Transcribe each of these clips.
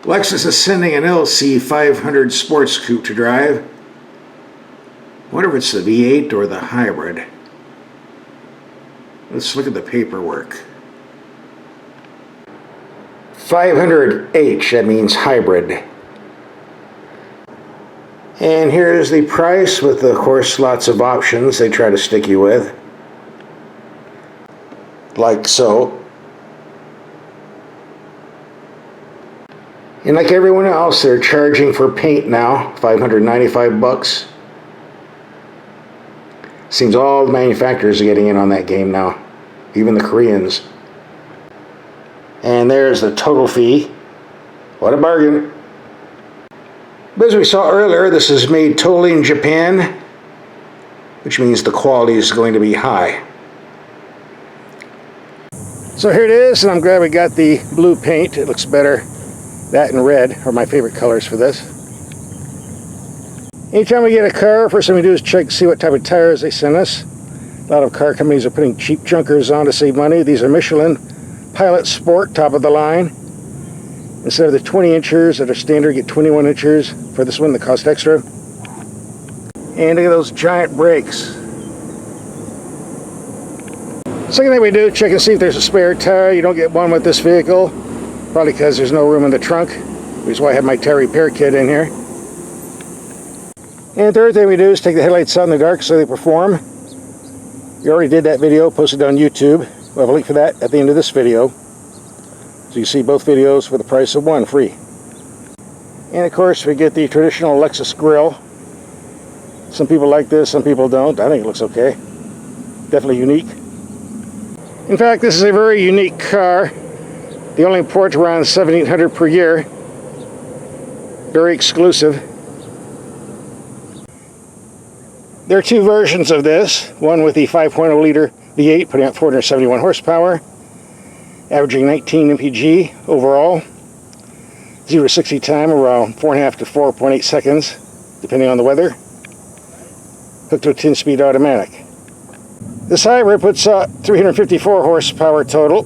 Lexus is sending an LC 500 sports coupe to drive. I wonder if it's the V8 or the hybrid. Let's look at the paperwork. 500H, that means hybrid. And here's the price with, of course, lots of options they try to stick you with. Like so. And like everyone else, they're charging for paint now, $595. Seems all the manufacturers are getting in on that game now, even the Koreans. And there's the total fee. What a bargain. But as we saw earlier, this is made totally in Japan, which means the quality is going to be high. So here it is, and I'm glad we got the blue paint. It looks better. That and red are my favorite colors for this. Anytime we get a car, first thing we do is check to see what type of tires they send us. A lot of car companies are putting cheap junkers on to save money. These are Michelin Pilot Sport, top of the line. Instead of the 20 inchers that are standard, get 21 inchers for this one that cost extra. And look at those giant brakes. Second thing we do, check and see if there's a spare tire. You don't get one with this vehicle, probably because there's no room in the trunk, which is why I have my tire repair kit in here. And third thing we do is take the headlights out in the dark so they perform. We already did that video, posted on YouTube. We'll have a link for that at the end of this video. So you see both videos for the price of one, free. And of course we get the traditional Lexus grille. Some people like this, some people don't. I think it looks okay. Definitely unique. In fact, this is a very unique car. They only import around $1,700 per year. Very exclusive. There are two versions of this. One with the 5.0 liter V8 putting out 471 horsepower, averaging 19 mpg overall. 0 to 60 time around 4.5 to 4.8 seconds, depending on the weather. Hooked to a 10-speed automatic. This hybrid puts out 354 horsepower total.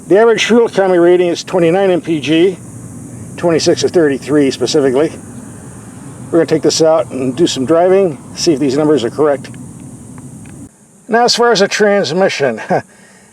The average fuel economy rating is 29 mpg, 26 to 33 specifically. We're going to take this out and do some driving, see if these numbers are correct. Now as far as the transmission,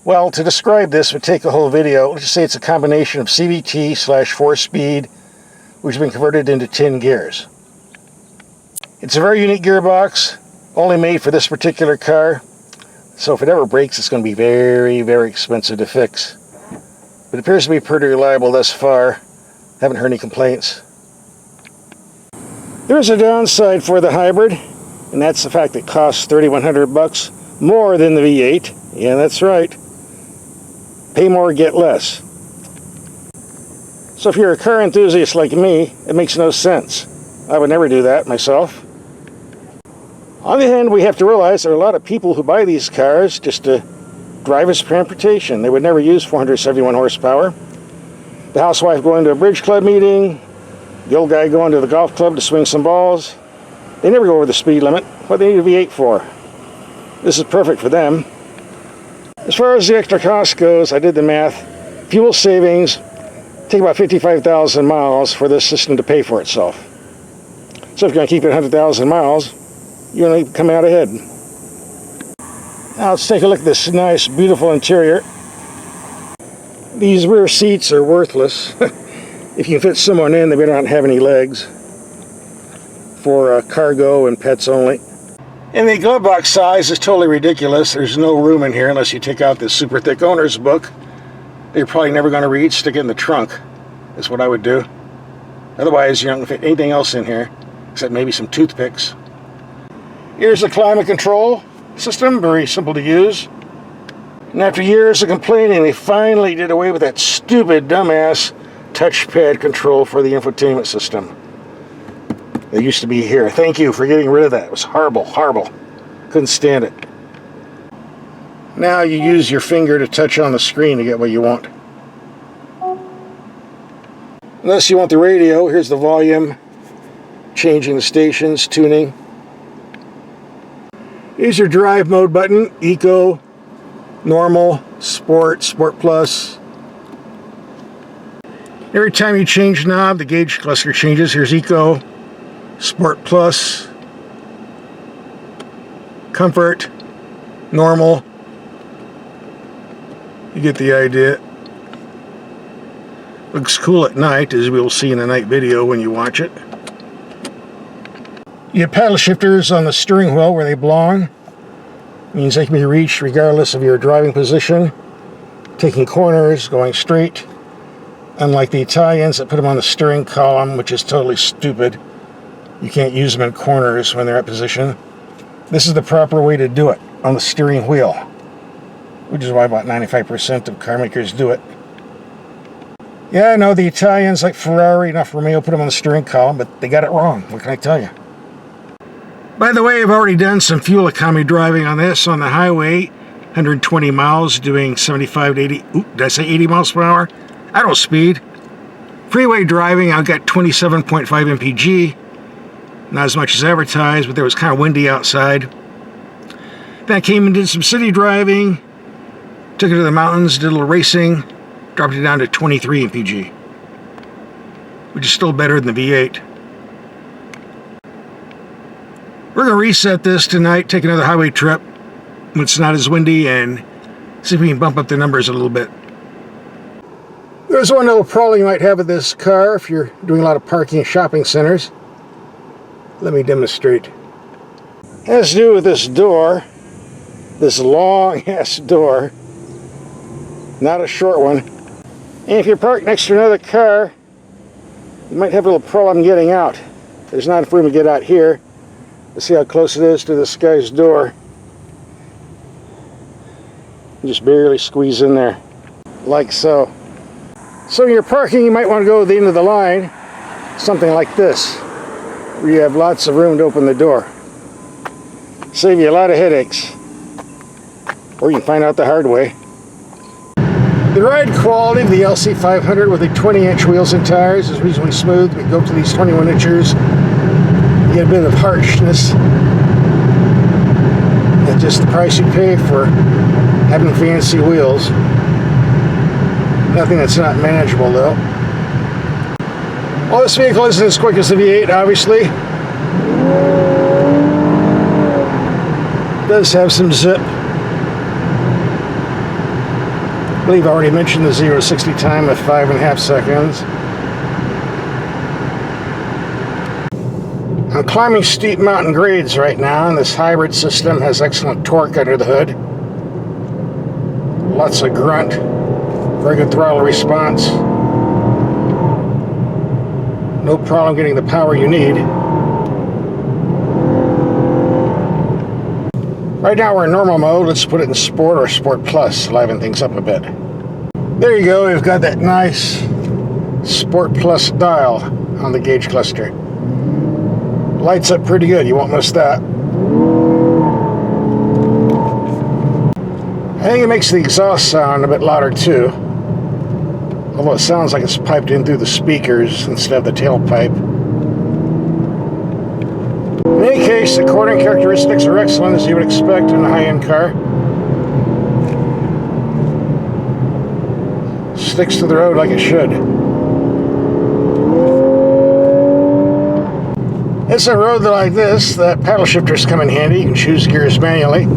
well, to describe this would take a whole video. Let's just say it's a combination of CVT / 4-speed, which has been converted into 10 gears. It's a very unique gearbox, only made for this particular car. So if it ever breaks, it's going to be very, very expensive to fix. But it appears to be pretty reliable thus far. Haven't heard any complaints. There's a downside for the hybrid, and that's the fact it costs $3,100 more than the V8. Yeah, that's right. Pay more, get less. So if you're a car enthusiast like me, it makes no sense. I would never do that myself. On the other hand, we have to realize there are a lot of people who buy these cars just to drive as transportation. They would never use 471 horsepower. The housewife going to a bridge club meeting, the old guy going to the golf club to swing some balls. They never go over the speed limit. What do they need a V8 for? This is perfect for them. As far as the extra cost goes, I did the math. Fuel savings take about 55,000 miles for this system to pay for itself. So if you're going to keep it 100,000 miles, you're going to come out ahead. Now let's take a look at this nice, beautiful interior. These rear seats are worthless. If you can fit someone in, they better not have any legs. For cargo and pets only. And the glove box size is totally ridiculous. There's no room in here unless you take out this super thick owner's book. They're probably never going to read. Stick it in the trunk. That's what I would do. Otherwise, you're not going to fit anything else in here, except maybe some toothpicks. Here's the climate control system. Very simple to use. And after years of complaining, they finally did away with that stupid, dumbass touchpad control for the infotainment system. They used to be here. Thank you for getting rid of that. It was horrible, horrible. Couldn't stand it. Now you use your finger to touch on the screen to get what you want. Unless you want the radio, here's the volume, changing the stations, tuning. Here's your drive mode button, Eco, Normal, Sport, Sport Plus. Every time you change knob, the gauge cluster changes. Here's Eco, Sport Plus, Comfort, Normal. You get the idea. Looks cool at night, as we will see in the night video when you watch it. You have paddle shifters on the steering wheel where they belong. Means they can be reached regardless of your driving position. Taking corners, going straight. Unlike the Italians that put them on the steering column, which is totally stupid. You can't use them in corners when they're at position. This is the proper way to do it, on the steering wheel. Which is why about 95% of car makers do it. Yeah, I know the Italians like Ferrari and Alfa Romeo put them on the steering column, but they got it wrong. What can I tell you? By the way, I've already done some fuel economy driving on this on the highway. 120 miles, doing 75 to 80, did I say 80 miles per hour? I don't speed. Freeway driving, I got 27.5 mpg. Not as much as advertised, but there was kind of windy outside. Then I came and did some city driving. Took it to the mountains, did a little racing. Dropped it down to 23 mpg. Which is still better than the V8. We're going to reset this tonight, take another highway trip when it's not as windy, and see if we can bump up the numbers a little bit. There's one little problem you might have with this car if you're doing a lot of parking in shopping centers. Let me demonstrate. It has to do with this door, this long-ass door, not a short one. And if you're parked next to another car, you might have a little problem getting out. There's not enough room to get out here. Let's see how close it is to this guy's door. You just barely squeeze in there, like so. So when you're parking, you might want to go to the end of the line, something like this, where you have lots of room to open the door. Save you a lot of headaches. Or you can find out the hard way. The ride quality of the LC500 with the 20-inch wheels and tires is reasonably smooth. We go up to these 21 inchers. You get a bit of harshness. It's just the price you pay for having fancy wheels. Nothing that's not manageable though. Well, this vehicle isn't as quick as the V8, obviously. It does have some zip. I believe I already mentioned the 0 to 60 time of 5.5 seconds. I'm climbing steep mountain grades right now, and this hybrid system has excellent torque under the hood. Lots of grunt. Very good throttle response. No problem getting the power you need. Right now we're in normal mode. Let's put it in Sport or Sport Plus, liven things up a bit. There you go. We've got that nice Sport Plus dial on the gauge cluster. Lights up pretty good. You won't miss that. I think it makes the exhaust sound a bit louder too. Although it sounds like it's piped in through the speakers instead of the tailpipe. In any case, the cornering characteristics are excellent, as you would expect in a high-end car. Sticks to the road like it should. It's a road like this that paddle shifters come in handy. You can choose gears manually.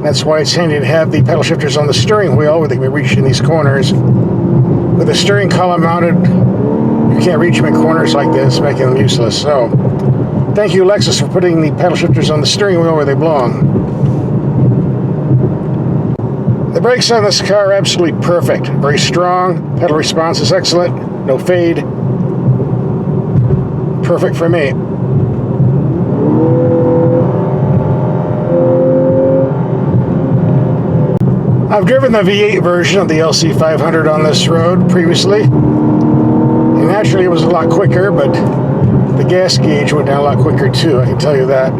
That's why it's handy to have the paddle shifters on the steering wheel where they can be reached in these corners. With the steering column mounted, you can't reach them in corners like this, making them useless. So, thank you, Lexus, for putting the paddle shifters on the steering wheel where they belong. The brakes on this car are absolutely perfect. Very strong. Pedal response is excellent. No fade. Perfect for me. I've driven the V8 version of the LC500 on this road previously, and naturally it was a lot quicker, but the gas gauge went down a lot quicker too, I can tell you that.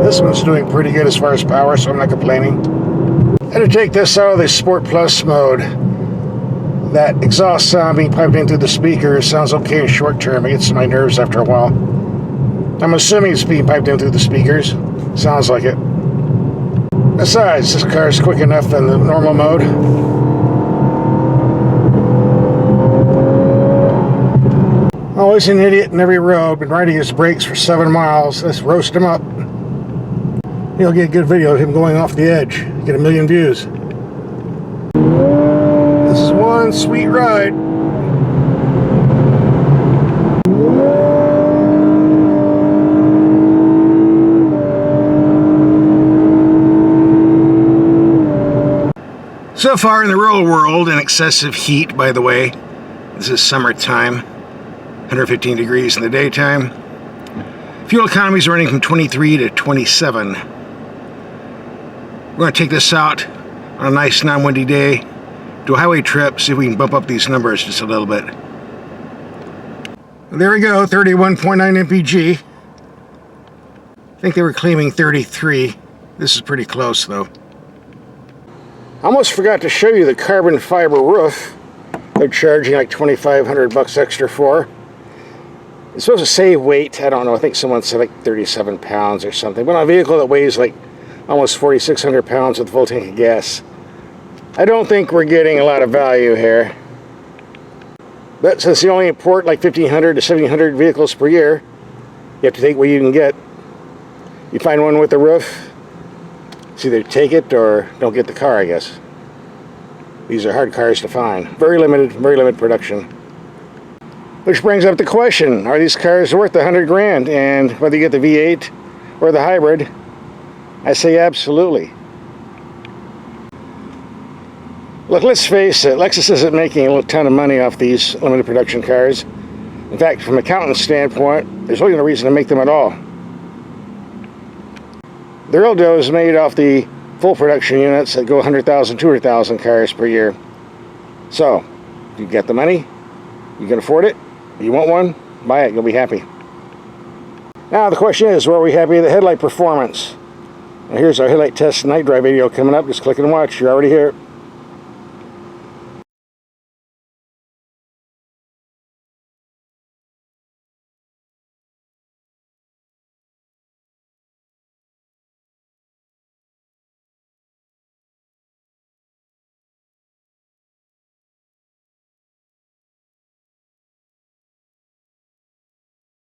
This one's doing pretty good as far as power, so I'm not complaining. I had to take this out of the Sport Plus mode. That exhaust sound being piped in through the speakers sounds okay in short term. It gets to my nerves after a while. I'm assuming it's being piped in through the speakers. Sounds like it. Besides, this car is quick enough in the normal mode. Always an idiot in every road. Been riding his brakes for 7 miles. Let's roast him up. He'll get a good video of him going off the edge. Get 1 million views. This is one sweet ride. So far in the real world, in excessive heat, by the way. This is summertime. 115 degrees in the daytime. Fuel economy is running from 23 to 27. We're going to take this out on a nice non-windy day, do a highway trip, see if we can bump up these numbers just a little bit. There we go, 31.9 mpg. I think they were claiming 33. This is pretty close though. I almost forgot to show you the carbon fiber roof they're charging like $2,500 extra for. It's supposed to save weight. I don't know. I think someone said like 37 pounds or something. But on a vehicle that weighs like almost 4,600 pounds with a full tank of gas, I don't think we're getting a lot of value here. But since you only import like 1,500 to 1,700 vehicles per year, you have to take what you can get. You find one with a roof, it's either take it or don't get the car, I guess. These are hard cars to find. Very limited production. Which brings up the question, are these cars worth 100 grand? And whether you get the V8 or the hybrid, I say absolutely. Look, let's face it, Lexus isn't making a ton of money off these limited production cars. In fact, from an accountant's standpoint, there's really no reason to make them at all. The real dough is made off the full production units that go 100,000, 200,000 cars per year. So, if you get the money, you can afford it, you want one, buy it, you'll be happy. Now the question is, were we happy with the headlight performance? Now here's our headlight test night drive video coming up. Just click and watch, you're already here.